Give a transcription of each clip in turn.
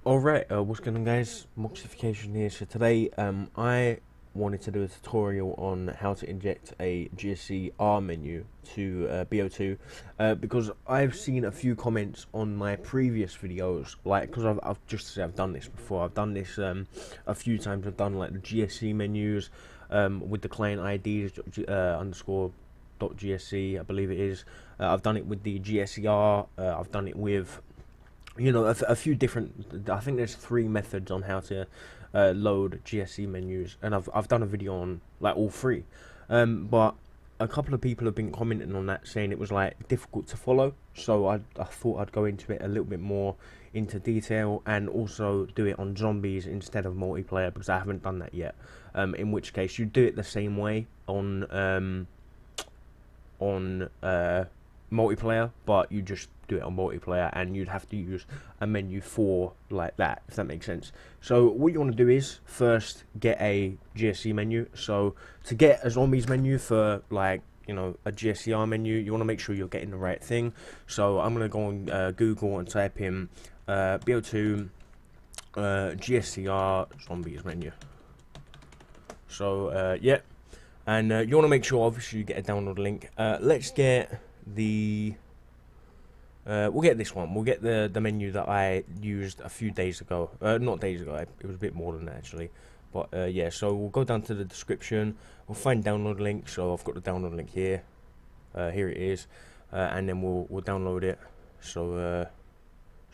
Alright, what's going on, guys? Moxification here. So today I wanted to do a tutorial on how to inject a GSCR menu to BO2 because I've seen a few comments on my previous videos, like, because I've just said I've done this before. I've done this a few times. I've done like the GSC menus with the client IDs underscore .gsc, I believe it is. I've done it with the GSCR. I've done it with a few different. I think there's three methods on how to load GSC menus, and I've done a video on like all three. But a couple of people have been commenting on that, saying it was like difficult to follow. So I thought I'd go into it a little bit more into detail, and also do it on zombies instead of multiplayer, because I haven't done that yet. In which case you do it the same way on multiplayer, but you just do it on multiplayer, and you'd have to use a menu for like that, if that makes sense. So what you want to do is first get a GSC menu. So to get a zombies menu for like a GSCR menu, you want to make sure you're getting the right thing. So I'm gonna go on Google and type in BO2 GSCR zombies menu. So yeah, and you want to make sure obviously you get a download link. Let's get the we'll get this one. We'll get the menu that I used a few days ago. Not days ago, it was a bit more than that actually. But yeah, so we'll go down to the description. We'll find download link. So I've got the download link here. Here it is, and then we'll download it. So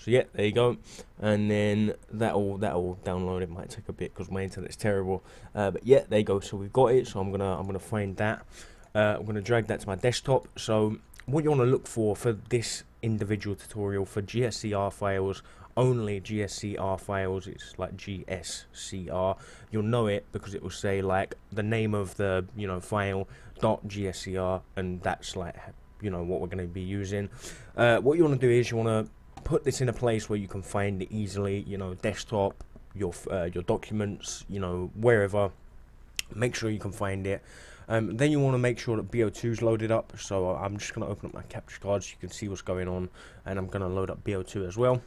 yeah, there you go, and then that'll download. It might take a bit because my internet's terrible, but yeah, there you go. So we've got it. So I'm gonna find that. I'm gonna drag that to my desktop. So what you want to look for this individual tutorial for GSCR files, only GSCR files, it's like GSCR. You'll know it because it will say like the name of the file .gscr, and that's like what we're going to be using. What you want to do is you want to put this in a place where you can find it easily, desktop, your documents, wherever. Make sure you can find it. Then you want to make sure that BO2 is loaded up. So I'm just going to open up my capture card so you can see what's going on, and I'm going to load up BO2 as well.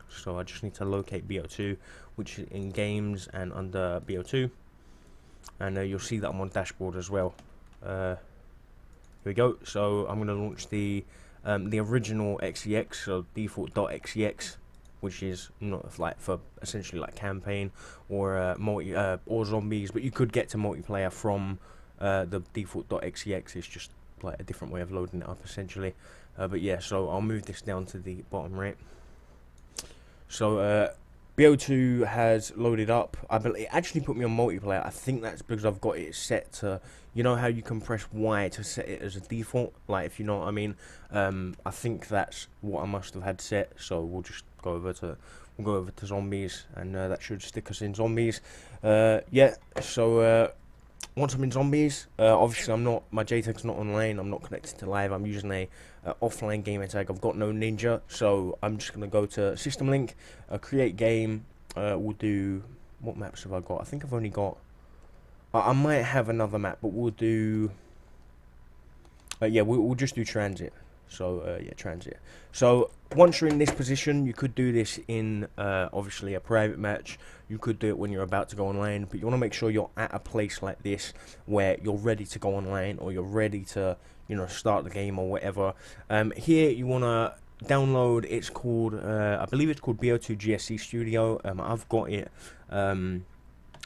So I just need to locate BO2, which is in games and under BO2, and you'll see that I'm on dashboard as well. Here we go. So I'm going to launch the original XEX, so default.xex, which is not like for essentially like campaign or or zombies, but you could get to multiplayer from the default.xex. Is just like a different way of loading it up essentially. But yeah, so I'll move this down to the bottom right. So BO2 has loaded up. I believe it actually put me on multiplayer. I think that's because I've got it set to, how you can press Y to set it as a default, like, if you know what I mean. I think that's what I must have had set. So we'll just go over to zombies, and that should stick us in zombies. Yeah. So once I'm in zombies, obviously my JTAG's not online. I'm not connected to live. I'm using a offline gamer tag. I've got no ninja, so I'm just gonna go to system link, create game. We'll do, what maps have I got? I think I've only got. I might have another map, but we'll do. Yeah, we'll just do transit. So yeah, transit. So once you're in this position, you could do this in obviously a private match. You could do it when you're about to go online, but you want to make sure you're at a place like this where you're ready to go online, or you're ready to start the game or whatever. Here you want to download. It's called I believe it's called BO2 GSC Studio. I've got it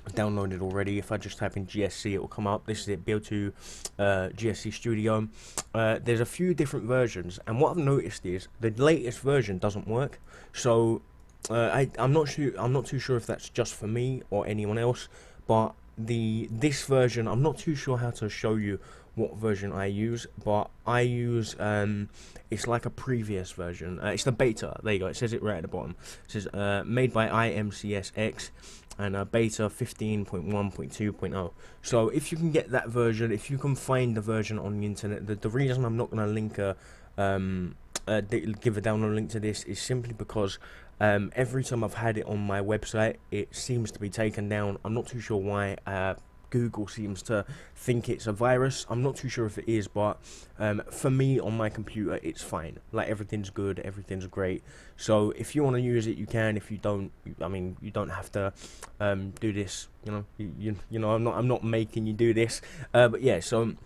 downloaded already. If I just type in GSC, it will come up. This is it, BO2 GSC Studio. There's a few different versions, and what I've noticed is the latest version doesn't work. So I'm not too sure if that's just for me or anyone else, but this version, I'm not too sure how to show you what version I use, but I use it's like a previous version. It's the beta. There you go. It says it right at the bottom. It says made by IMCSX, and beta 15.1.2.0. So if you can get that version, if you can find the version on the internet, the reason I'm not going to link give a download link to this is simply because every time I've had it on my website, it seems to be taken down. I'm not too sure why. Google seems to think it's a virus. I'm not too sure if it is, but for me on my computer it's fine. Like everything's good, everything's great. So if you want to use it, you can. If you don't, I mean, you don't have to do this. You know, I'm not making you do this. But yeah, so I'm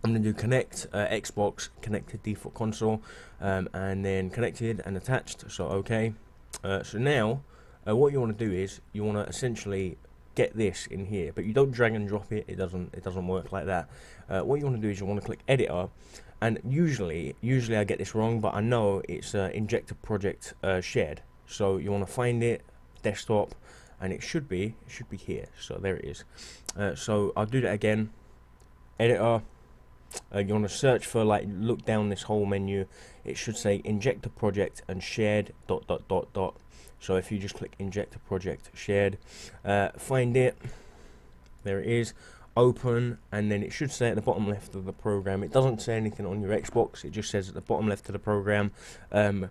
gonna do connect Xbox, connected default console, and then connected and attached. So okay. So now, what you want to do is you want to essentially get this in here, but you don't drag and drop it. It doesn't work like that. What you want to do is you want to click editor, and usually I get this wrong, but I know it's Inject project shared. So you want to find it, desktop, and it should be here. So there it is. So I'll do that again. Editor. You want to search for, like, look down this whole menu. It should say Inject project and shared ... So if you just click Inject project shared, find it, there it is, open, and then it should say at the bottom left of the program. It doesn't say anything on your Xbox, it just says at the bottom left of the program, the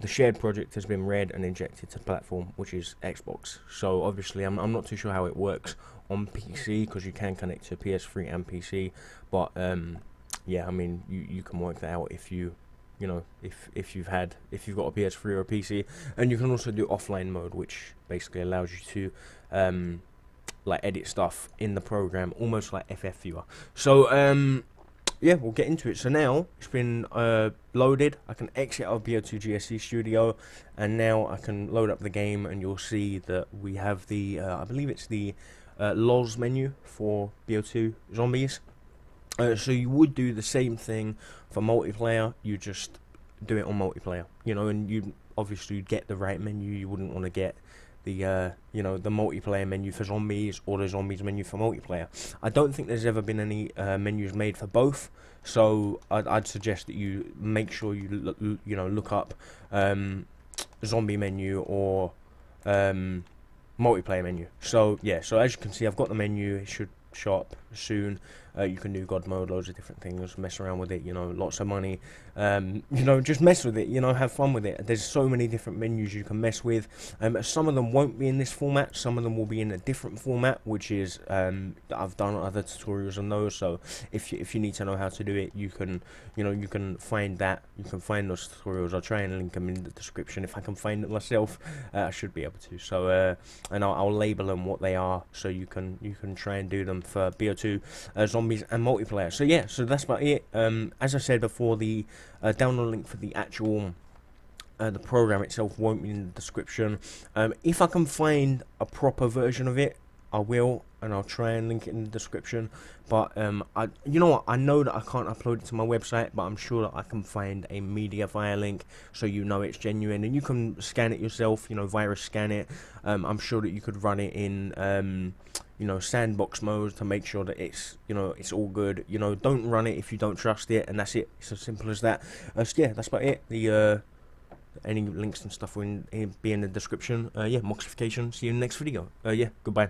shared project has been read and injected to the platform, which is Xbox. So obviously I'm not too sure how it works on PC, because you can connect to PS3 and PC, but yeah, I mean, you can work that out if you know, if you've got a PS3 or a PC. And you can also do offline mode, which basically allows you to like edit stuff in the program, almost like FF Viewer. So yeah, we'll get into it. So now it's been loaded. I can exit out of BO2 GSC Studio, and now I can load up the game, and you'll see that we have the I believe it's the Loz menu for BO2 Zombies. So you would do the same thing for multiplayer. You just do it on multiplayer, you know, and you obviously get the right menu. You wouldn't want to get the you know, the multiplayer menu for zombies or the zombies menu for multiplayer. I don't think there's ever been any menus made for both, so I'd suggest that you make sure you look up zombie menu or multiplayer menu. So yeah, so as you can see, I've got the menu. It should show up soon. You can do God mode, loads of different things, mess around with it, you know, lots of money, you know, just mess with it, you know, have fun with it. There's so many different menus you can mess with. Some of them won't be in this format, some of them will be in a different format, which is I've done other tutorials on those. So if you need to know how to do it, you can, you know, you can find that, you can find those tutorials. I'll try and link them in the description. If I can find it myself, I should be able to. So and I'll label them what they are, so you can try and do them for BO2 Zombies and multiplayer. So yeah, so that's about it. As I said before, the download link for the actual the program itself won't be in the description. If I can find a proper version of it, I will, and I'll try and link it in the description. But you know what, I know that I can't upload it to my website, but I'm sure that I can find a media file link, so you know it's genuine, and you can scan it yourself, you know, virus scan it. I'm sure that you could run it in you know, sandbox mode to make sure that it's, you know, it's all good. You know, don't run it if you don't trust it, and that's it. It's as simple as that. So yeah, that's about it. The any links and stuff will be in the description. Yeah, Moxification. See you in the next video. Yeah, goodbye.